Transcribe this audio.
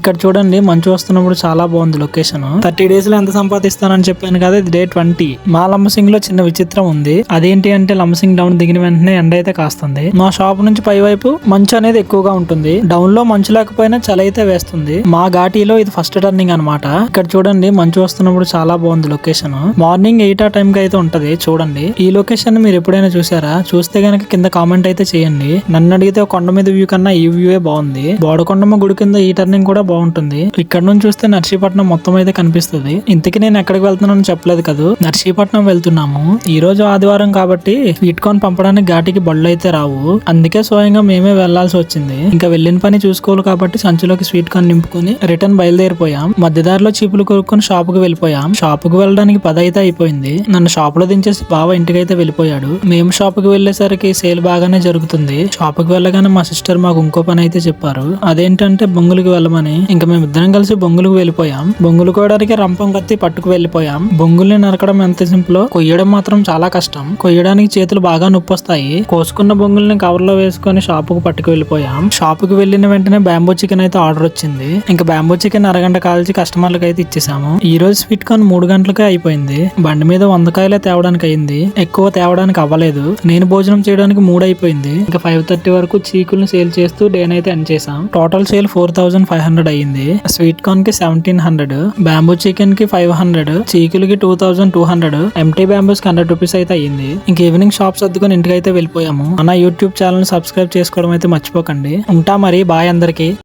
ఇక్కడ చూడండి మంచు వస్తున్నప్పుడు చాలా బాగుంది లొకేషన్. 30 days లో ఎంత సంపాదిస్తానని చెప్పాను కదా, ఇది డే 20. మా లంబసింగ్ లో చిన్న విచిత్రం ఉంది. అదేంటి అంటే లంబసింగ్ డౌన్ దిగిన వెంటనే ఎండ అయితే కాస్తుంది. మా షాప్ నుంచి పై వైపు మంచు అనేది ఎక్కువగా ఉంటుంది. డౌన్ లో మంచు లేకపోయినా చలి అయితే వేస్తుంది. మా ఘాటీలో ఇది ఫస్ట్ టర్నింగ్ అన్నమాట. ఇక్కడ చూడండి మంచు వస్తున్నప్పుడు చాలా బాగుంది లొకేషన్. మార్నింగ్ 8 ఆ టైం కి అయితే ఉంటది. చూడండి ఈ లొకేషన్ మీరు ఎప్పుడైనా చూసారా? చూస్తే గనక కింద కామెంట్ అయితే చేయండి. నన్ను అడిగితే కొండ మీద వ్యూ కన్నా ఈ వ్యూ బాగుంది. బోడకొండమ్మ గుడి కింద ఈ టర్నింగ్ కూడా బాగుంటుంది. ఇక్కడ నుంచి చూస్తే నర్సీపట్నం మొత్తం అయితే కనిపిస్తుంది. ఇంతకీ నేను ఎక్కడికి వెళ్తున్నానని చెప్పలేదు కదా, నర్సీపట్నం వెళ్తున్నాము. ఈ రోజు ఆదివారం కాబట్టి స్వీట్ కార్న్ పంపడానికి ఘాటికి బళ్ళు అయితే రావు. అందుకే స్వయంగా మేమే వెళ్లాల్సి వచ్చింది. ఇంకా వెళ్ళిన పని చూసుకోవాలి కాబట్టి సంచిలోకి స్వీట్ కార్న్ నింపుకొని రిటర్న్ బయలుదేరిపోయాం. మధ్యదారిలో చీపులు కొనుక్కొని షాప్ కు వెళ్ళిపోయాం. షాప్ కు వెళ్ళడానికి 10 అయితే అయిపోయింది. నన్ను షాప్ లో దించేసి బావ ఇంటికైతే వెళ్ళిపోయాడు. మేము షాప్ కు వెళ్లేసరికి సేల్ బాగానే జరుగుతుంది. షాప్ కు వెళ్ళగానే మా సిస్టర్ మాకు ఇంకో పని అయితే చెప్పారు. అదేంటంటే బొంగులకు వెళ్ళమని. ఇంకా మేము ఇద్దరం కలిసి బొంగులకు వెళ్ళిపోయాం. బొంగులు కోయడానికి రంపం కత్తి పట్టుకు వెళ్ళిపోయాం. బొంగుల్ని నరకడం ఎంత సింపుల్, కొయ్యడం మాత్రం చాలా కష్టం. కొయ్యడానికి చేతులు బాగా నొప్పి వస్తాయి. కోసుకున్న బొంగుల్ని కవర్ లో వేసుకొని షాపుకు పట్టుకు వెళ్ళిపోయాం. షాపుకు వెళ్ళిన వెంటనే బ్యాంబో చికెన్ అయితే ఆర్డర్ వచ్చింది. ఇంకా బ్యాంబో చికెన్ అరగంట కాల్చి కస్టమర్లకు అయితే ఇచ్చేసాము. ఈ రోజు స్వీట్ కార్న్ 3 గంటలకే అయిపోయింది. బండి మీద 100 కాయలే తేవడానికి అయింది. ఎక్కువ తేవడానికి అవ్వలేదు. నేను భోజనం చేయడానికి 3 అయిపోయింది. ఇంకా 5:30 వరకు చీకుల్ని సేల్ చేస్తూ డేన్ అయితే ఎండ్ చేసాం. టోటల్ సేల్ 4500 అయ్యింది. స్వీట్ కార్న్ కి 1700, బ్యాంబూ చికెన్ కి 500, చీకులకి 2200, ఎంటీ బ్యాంబూస్ కి 100 రూపీస్ అయితే అయ్యింది. ఇంక ఈవినింగ్ షాప్ సర్దుకొని ఇంటికి అయితే వెళ్ళిపోయాము. మన యూట్యూబ్ ఛానల్ సబ్స్క్రైబ్ చేసుకోవడం అయితే మర్చిపోకండి. ఉంటా మరి, బాయ్ అందరికి.